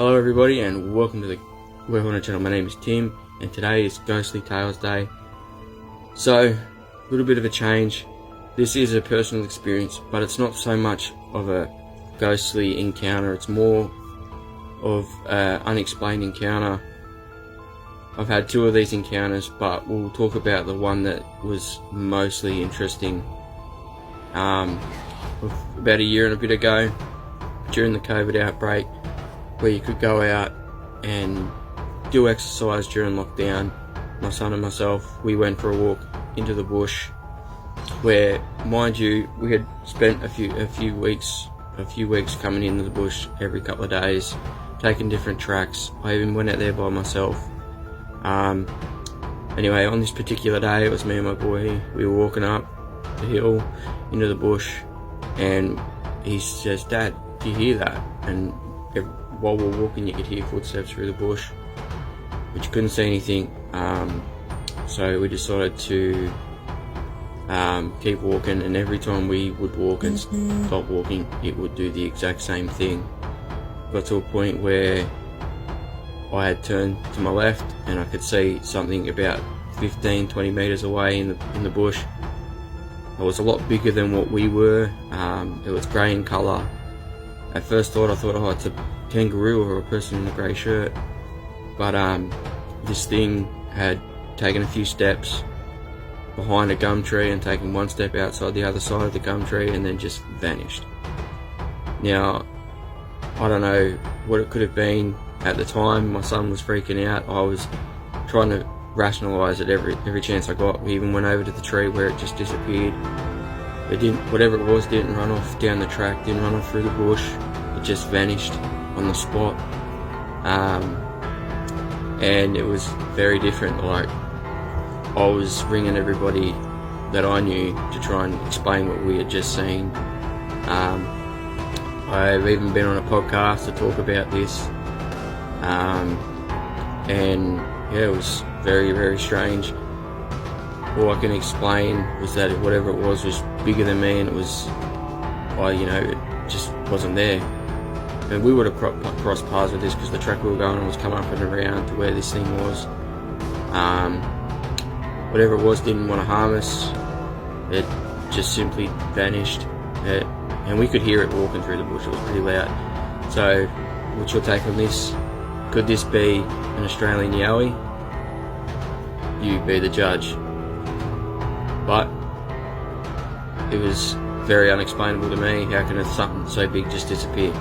Hello everybody and welcome to the Weapon channel. My name is Tim and today is Ghostly Tales Day. So, a little bit of a change. This is a personal experience, but it's not so much of a ghostly encounter, it's more of an unexplained encounter. I've had two of these encounters, but we'll talk about the one that was mostly interesting. About a year and a bit ago, during the COVID outbreak, where you could go out and do exercise during lockdown, my son and myself, we went for a walk into the bush, where, mind you, we had spent a few weeks coming into the bush every couple of days, taking different tracks. I even went out there by myself. Anyway, on this particular day, it was me and my boy. We were walking up the hill into the bush, and he says, "Dad, do you hear that?" And while we were walking, you could hear footsteps through the bush, but you couldn't see anything. So we decided to keep walking, and every time we would walk and stop walking, it would do the exact same thing. Got to a point where I had turned to my left and I could see something about 15-20 meters away in the bush. It was a lot bigger than what we were. It was grey in colour. At first I thought, oh, it's a kangaroo or a person in a grey shirt, but this thing had taken a few steps behind a gum tree and taken one step outside the other side of the gum tree and then just vanished. Now, I don't know what it could have been. At the time, my son was freaking out. I was trying to rationalise it every chance I got. We even went over to the tree where it just disappeared. It didn't, whatever it was, didn't run off down the track, didn't run off through the bush. It just vanished on the spot. And it was very different. Like, I was ringing everybody that I knew to try and explain what we had just seen. I've even been on a podcast to talk about this. And yeah, it was very, very strange. All I can explain was that whatever it was bigger than me, and it was, it just wasn't there. And we would have crossed paths with this because the track we were going on was coming up and around to where this thing was. Whatever it was didn't want to harm us. It just simply vanished. And we could hear it walking through the bush. It was pretty loud. So, what's your take on this? Could this be an Australian Yowie? You be the judge. But it was very unexplainable to me. How can something so big just disappear?